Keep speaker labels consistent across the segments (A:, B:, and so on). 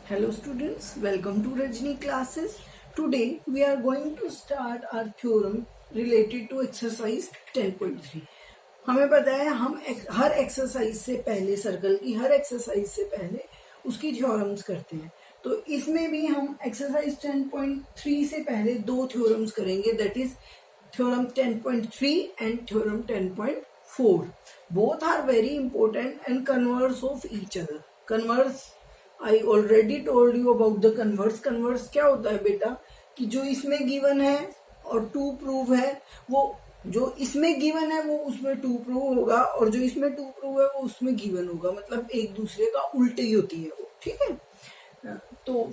A: Hello students, welcome to Rajni classes. Today we are going to start our theorem related to exercise 10.3. हमें पता है हम हर exercise से पहले सर्कल की हर एक्सरसाइज से पहले उसकी थ्योरम्स करते हैं। तो इसमें भी हम एक्सरसाइज 10.3 से पहले दो थ्योरम्स करेंगे, that is theorem 10.3 and theorem 10.4. Both are very important and converse of each other. Converse I already told you about the converse. Converse क्या होता है बेटा कि जो इसमें गिवन है और टू प्रूव है, वो जो इसमें गिवन है वो उसमें टू प्रूव होगा और जो इसमें टू प्रूव है वो उसमें गिवन होगा, मतलब एक दूसरे का उल्टे ही होती है वो. ठीक है, तो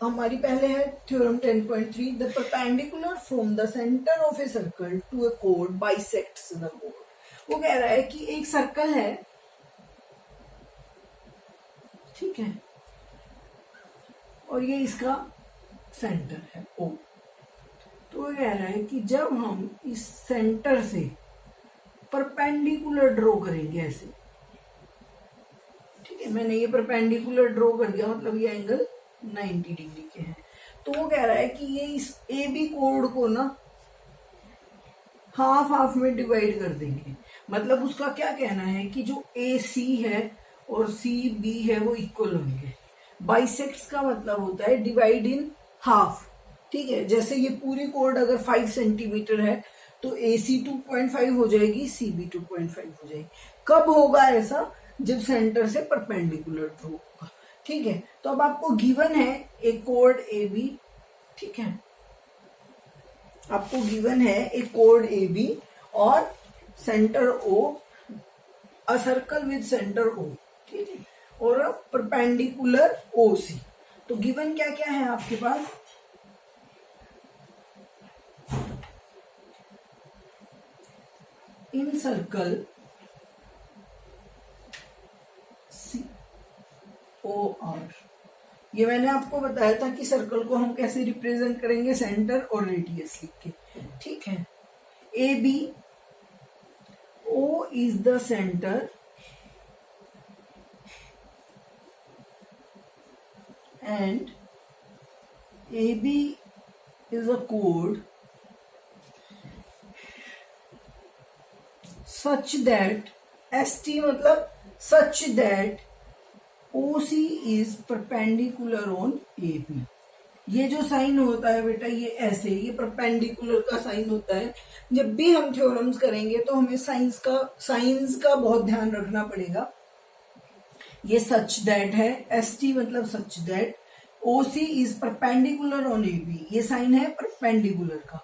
A: हमारी पहले है theorem 10.3. The perpendicular from the centre of a circle to A code bisects the कोड. वो कह रहा है कि एक सर्कल है, ठीक है, और ये इसका सेंटर है O. तो वो कह रहा है कि जब हम इस सेंटर से परपेंडिकुलर ड्रॉ करेंगे ऐसे, ठीक है, मैंने ये परपेंडिकुलर ड्रॉ कर दिया, मतलब ये एंगल 90 डिग्री के हैं. तो वो कह रहा है कि ये इस ए बी कोड को ना हाफ हाफ में डिवाइड कर देंगे. मतलब उसका क्या कहना है कि जो ए सी है और सी बी है वो इक्वल होंगे. बाइसेक्ट्स का मतलब होता है डिवाइड इन हाफ. ठीक है, जैसे ये पूरी कोड अगर 5 सेंटीमीटर है तो ए सी 2.5 हो जाएगी, सी बी 2.5 हो जाएगी. कब होगा ऐसा? जब सेंटर से परपेंडिकुलर ड्रॉ होगा. ठीक है, तो अब आपको गिवन है एक कोड ए बी. ठीक है, आपको गिवन है एक कोड ए बी और centre O, a circle with centre O. ठीक है, और परपेंडिकुलर ओ सी. तो गिवन क्या क्या है आपके पास? इन सर्कल सी ओ आर. ये मैंने आपको बताया था कि सर्कल को हम कैसे रिप्रेजेंट करेंगे, सेंटर और रेडियस लिख के. ठीक है, A B, O is the centre and AB is a chord such that ST मतलब such that OC is perpendicular on AB. ये जो साइन होता है बेटा, ये ऐसे, ये परपेंडिकुलर का साइन होता है. जब भी हम थ्योरम्स करेंगे तो हमें साइंस का बहुत ध्यान रखना पड़ेगा. ये सच दैट है, एस टी मतलब such that O C is perpendicular on A B. ये साइन है परपेंडिकुलर का,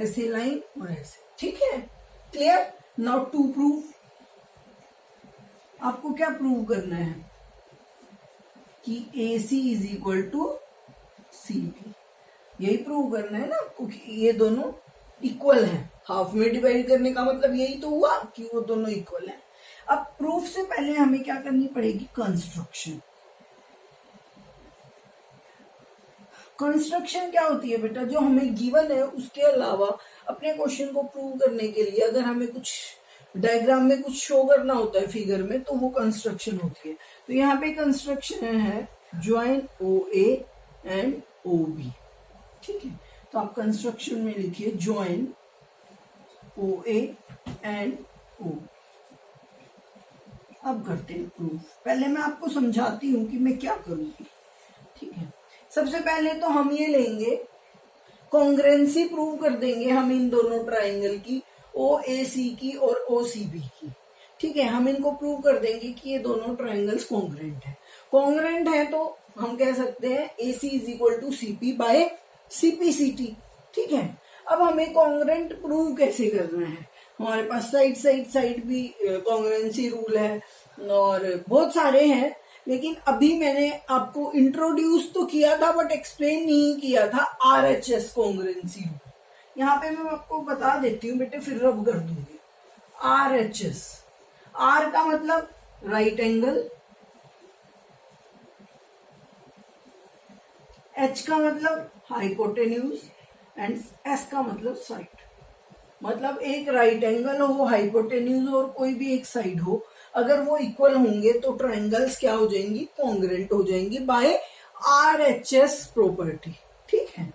A: ऐसे लाइन और ऐसे. ठीक है, क्लियर. नाउ टू प्रूव, आपको क्या प्रूव करना है कि A C is equal to C B. यही प्रूव करना है ना आपको कि ये दोनों इक्वल हैं. हाफ में डिवाइड करने का मतलब यही तो हुआ कि वो दोनों इक्वल हैं. अब प्रूफ से पहले हमें क्या करनी पड़ेगी? कंस्ट्रक्शन. कंस्ट्रक्शन क्या होती है बेटा? जो हमें गिवन है उसके अलावा अपने क्वेश्चन को प्रूव करने के लिए अगर हमें कुछ डायग्राम में कुछ शो करना होता है फिगर में, तो वो कंस्ट्रक्शन होती है. तो यहाँ पे कंस्ट्रक्शन है join O A and O B. ठीक है, तो आप कंस्ट्रक्शन में लिखिए ज्वाइन ओ ए एंड ओ. अब करते हैं प्रूफ. पहले मैं आपको समझाती हूं कि मैं क्या करूंगी. ठीक है, सबसे पहले तो हम ये लेंगे, कॉन्ग्रेंसी प्रूव कर देंगे हम इन दोनों ट्राइंगल की, ओ ए सी की और ओ सी बी की. ठीक है, हम इनको प्रूव कर देंगे कि ये दोनों ट्राइंगल्स कॉन्ग्रेंट है. कॉन्ग्रेंट है तो हम कह सकते हैं A C is equal to C P by C P C T. ठीक है, अब हमें कॉन्ग्रेंट प्रूव कैसे करना है? हमारे पास साइड भी कॉन्ग्रेंसी रूल है और बहुत सारे हैं, लेकिन अभी मैंने आपको इंट्रोड्यूस तो किया था बट एक्सप्लेन नहीं किया था RHS कॉन्ग्रेंसी रूल. यहाँ पे मैं आपको बता देती हूँ बेटे, फिर रब कर दूंगी. RHS, R का मतलब राइट एंगल, H का मतलब हाइपोटेन्यूज एंड S का मतलब साइड. मतलब एक राइट एंगल हो, हाइपोटेन्यूज और कोई भी एक साइड हो, अगर वो इक्वल होंगे तो ट्रायंगल्स क्या हो जाएंगी? कॉन्ग्रेंट हो जाएंगी बाय RHS प्रॉपर्टी, ठीक है।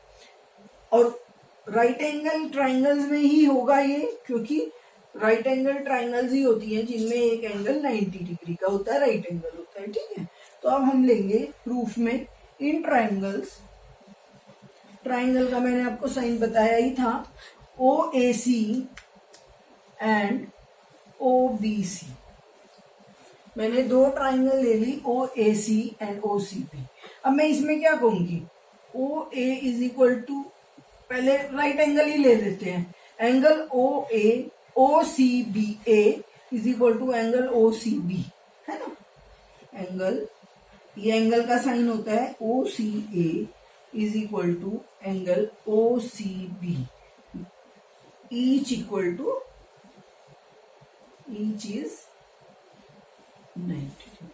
A: और राइट एंगल ट्राइंगल्स में ही होगा ये, क्योंकि राइट एंगल ट्राइंगल्स ही होती हैं जिनमें एक एंगल 90 डिग्री का होता है, राइट एंगल होता है, ठीक है। तो अब हम लेंगे प्रूफ में इन ट्राइंगल्स, ट्राइंगल का मैंने आपको साइन बताया ही था, OAC एंड OBC। मैंने दो ट्राइंगल ले ली, OAC एंड OCP। अब मैं इसमें क्या कहूंगी, OA इज इक्वल टू, पहले राइट एंगल ही ले लेते हैं, angle OCBA is equal to angle OCB, है ना। एंगल, ये एंगल का साइन होता है OCA is equal to angle OCB, each equal to, each is 90,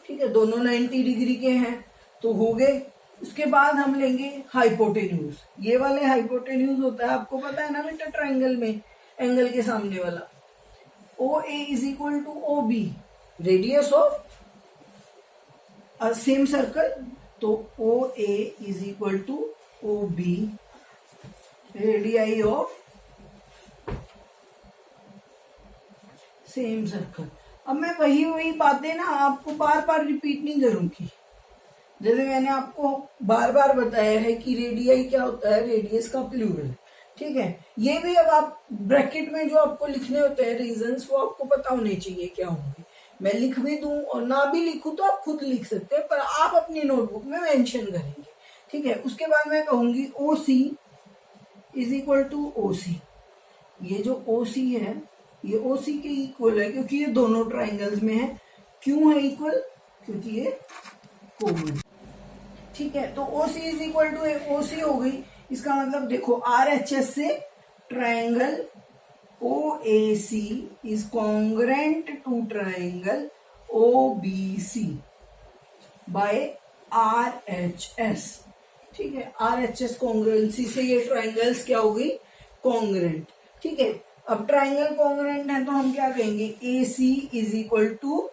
A: ठीक है। दोनों 90 डिग्री के हैं तो हो गए। उसके बाद हम लेंगे हाइपोटेन्यूज। ये वाले हाइपोटेन्यूज होता है, आपको पता है ना बेटा, ट्राइंगल में एंगल के सामने वाला। OA is equal to OB, radius of same circle, तो OA is equal to OB, radii of same circle. अब मैं वही बातें ना आपको बार बार रिपीट नहीं करूंगी। जैसे मैंने आपको बार बार बताया है कि रेडियाई क्या होता है, रेडियस का प्लूरल, ठीक है। ये भी अब आप ब्रैकेट में जो आपको लिखने होते हैं रीजंस, वो आपको पता होने चाहिए क्या होंगे। मैं लिख भी दूं और ना भी लिखूं तो आप खुद लिख सकते हैं, पर आप अपनी नोटबुक में मेंशन करेंगे, ठीक है। उसके बाद मैं कहूंगी OC is equal to OC। ये जो OC है ये OC के इक्वल है, क्योंकि ये दोनों ट्राइंगल्स में है। क्यों है इक्वल, क्योंकि ये कॉमन, ठीक है। तो OC is equal to OC हो गई। इसका मतलब देखो, RHS से triangle OAC is congruent to triangle OBC by RHS, ठीक है। RHS कॉन्ग्रेंसी से ये ट्राइंगल्स क्या हो गई, कॉन्ग्रेंट, ठीक है। अब ट्राइंगल कॉन्ग्रेंट है तो हम क्या कहेंगे, AC is equal to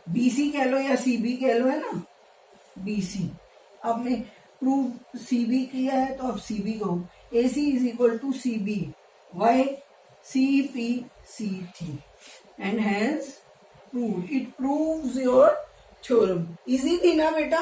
A: BC कह लो या CB कह लो, है ना, BC। आपने प्रूव CB किया है तो अब CB कहो। AC is equal to CB by CPCT and has proved, it proves your theorem. Easy थी ना बेटा।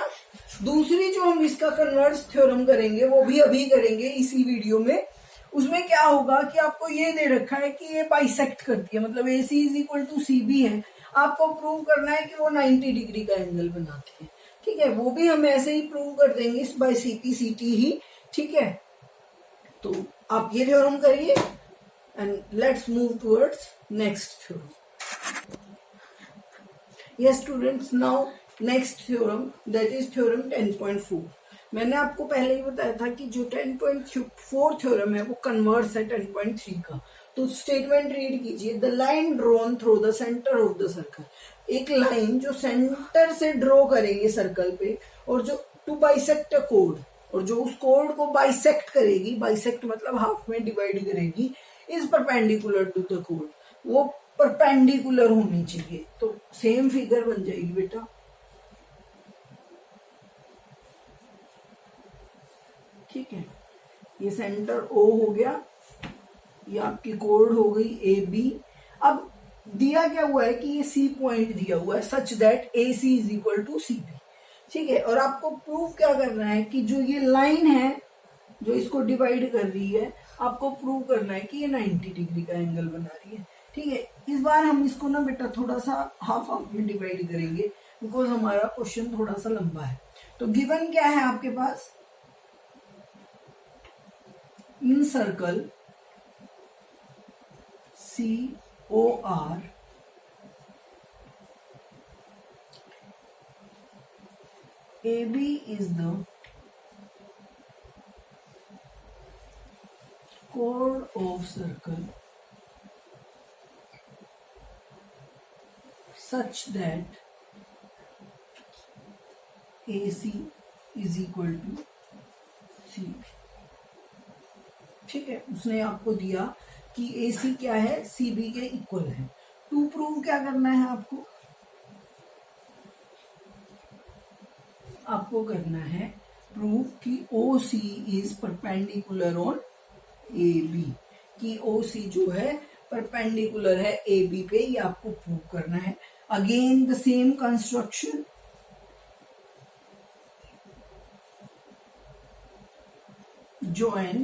A: दूसरी जो हम इसका कन्वर्स थ्योरम करेंगे वो भी अभी करेंगे इसी वीडियो में। उसमें क्या होगा कि आपको ये दे रखा है कि ये बाइसेक्ट करती है, मतलब AC is equal to CB है, आपको प्रूव करना है कि वो 90 डिग्री का एंगल बनाती है, ठीक है। वो भी हम ऐसे ही प्रूव कर देंगे बाय CPCT ही, ठीक है। तो आप ये थ्योरम करिए and let's move towards next theorem. Yes students, now next theorem, that is theorem 10.4। मैंने आपको पहले ही बताया था कि जो 10.4 थ्योरम है वो कन्वर्स है 10.3 का। तो स्टेटमेंट रीड कीजिए, the line drawn through the centre of the circle. एक लाइन जो सेंटर से ड्रॉ करेंगे सर्कल पे, और जो टू बाइसेक्ट अ कोड, और जो उस कोड को बाइसेक्ट करेगी, बाइसेक्ट मतलब हाफ में डिवाइड करेगी, इज परपेंडिकुलर टू द कोड, वो परपेंडिकुलर होनी चाहिए। तो सेम फिगर बन जाएगी बेटा, ठीक है। ये सेंटर O हो गया, ये आपकी कोड हो गई AB। अब दिया क्या हुआ है कि ये C पॉइंट दिया हुआ है such that AC is equal to CB, ठीक है। और आपको प्रूव क्या करना है कि जो ये लाइन है जो इसको डिवाइड कर रही है, आपको प्रूव करना है कि ये 90 डिग्री का एंगल बना रही है, ठीक है। इस बार हम इसको ना बेटा थोड़ा सा हाफ हाफ में डिवाइड करेंगे, बिकॉज हमारा क्वेश्चन थोड़ा सा लंबा है। तो गिवन क्या है आपके पास, इन circle COR AB is the chord of circle such that AC is equal to CB, ठीक है। उसने आपको दिया कि AC क्या है, CB के इक्वल है। टू प्रूव क्या करना है आपको आपको करना है प्रूव कि O C is perpendicular on A B, कि ओ सी जो है परपेंडिकुलर है ए बी पे, ये आपको प्रूव करना है। Again the same construction, join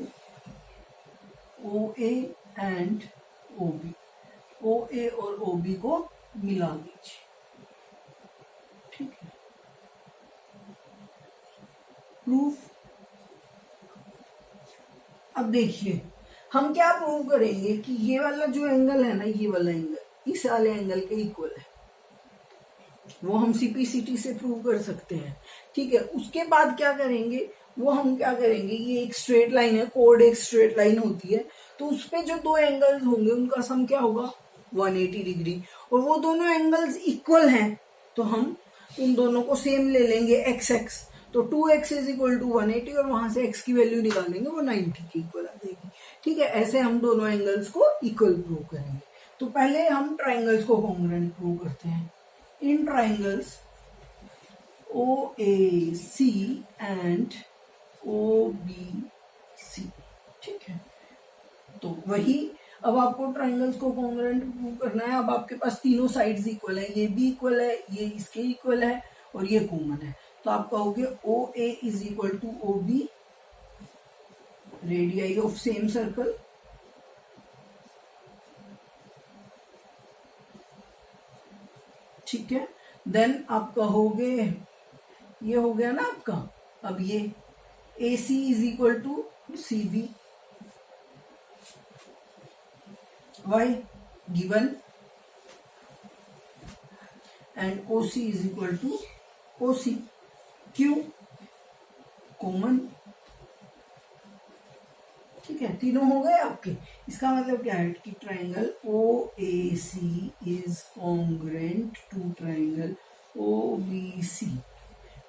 A: OA and OB, OA और OB को मिला दीजिए, ठीक है। प्रूफ, अब देखिए हम क्या प्रूव करेंगे कि ये वाला जो एंगल है ना, ये वाला एंगल इस वाले एंगल के इक्वल है, वो हम सीपीसीटी से प्रूव कर सकते हैं, ठीक है। उसके बाद क्या करेंगे, वो हम क्या करेंगे, ये एक स्ट्रेट लाइन है, कोड एक स्ट्रेट लाइन होती है, तो उस पे जो दो एंगल्स होंगे उनका सम क्या होगा 180 डिग्री, और वो दोनों एंगल्स इक्वल हैं तो हम उन दोनों को सेम ले लेंगे एक्स एक्स, तो 2x इज इक्वल टू 180 और वहां से x की वैल्यू निकालेंगे, वो 90 के इक्वल आ जाएगी, ठीक है। ऐसे हम दोनों एंगल्स को इक्वल प्रूव करेंगे। तो पहले हम ट्राइंगल्स को कॉन्ग्रुएंट प्रूव करते हैं। इन ट्राइंगल्स OAC एंड OBC, ठीक है। तो वही अब आपको ट्राइंगल्स को कॉन्ग्रुएंट प्रूव करना है। अब आपके पास तीनों साइड्स इक्वल है, ये भी इक्वल है, ये इसके इक्वल है और ये कॉमन है, तो आप कहोगे OA is equal to OB, radii of same circle, ठीक है। देन आप कहोगे, ये हो गया ना आपका, अब ये AC is equal to CB, why given, and OC is equal to OC, क्यों कॉमन, ठीक है। तीनों हो गए आपके। इसका मतलब क्या है कि triangle OAC is congruent to triangle OBC,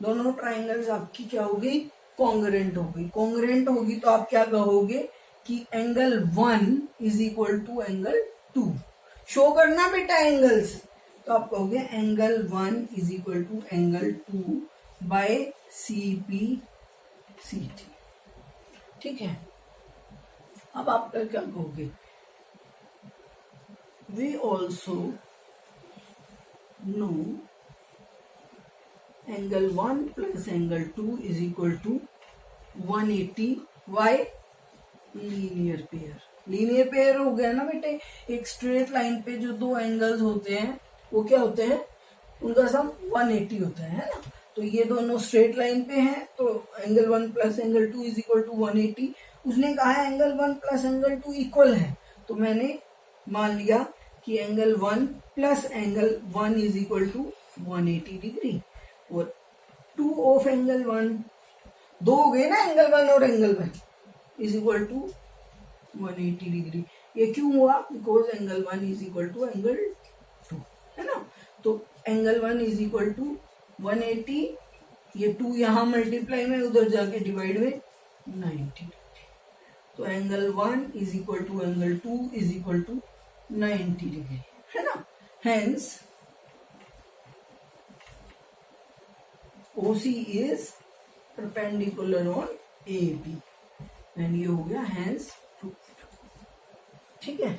A: दोनों ट्राइंगल्स आपकी क्या हो गई, कॉन्ग्रुएंट हो गई। कॉन्ग्रुएंट होगी तो आप क्या कहोगे कि angle 1 is equal to angle 2, show करना बेटा एंगल्स, तो आप कहोगे angle 1 is equal to angle 2 by CPCT, ठीक है। अब आप क्या कहोगे, we also know angle 1 plus angle 2 is equal to 180, why linear pair. Linear pair हो गया ना बेटे, एक स्ट्रेट लाइन पे जो दो एंगल्स होते हैं वो क्या होते हैं, उनका सम 180 होता है ना। तो ये दोनों स्ट्रेट लाइन पे हैं, तो angle 1 plus angle 2 is equal to 180। उसने कहा है एंगल 1 प्लस एंगल 2 इक्वल है, तो मैंने मान लिया कि angle 1 plus angle 1 is equal to 180 degree, और 2 ऑफ एंगल 1, दो हो गए ना एंगल 1 और angle 1, is equal to 180 degree. ये क्यों हुआ, because angle 1 is equal to angle 2, है ना। तो एंगल 1 इज इक्वल टू 180, ये 2 यहां मल्टीप्लाई में, उधर जाके डिवाइड में 90, तो angle 1 is equal to angle 2 is equal to 90 degree, है ना। Hence OC is perpendicular on AB, and ये हो गया हेंस प्रूव्ड, ठीक है।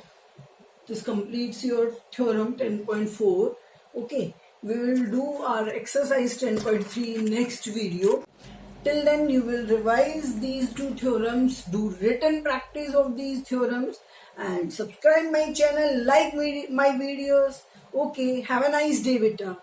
A: This completes your theorem 10.4. Okay, we will do our exercise 10.3 in next video. Till then you will revise these two theorems, do written practice of these theorems, and subscribe my channel, like my videos. Okay, have a nice day beta.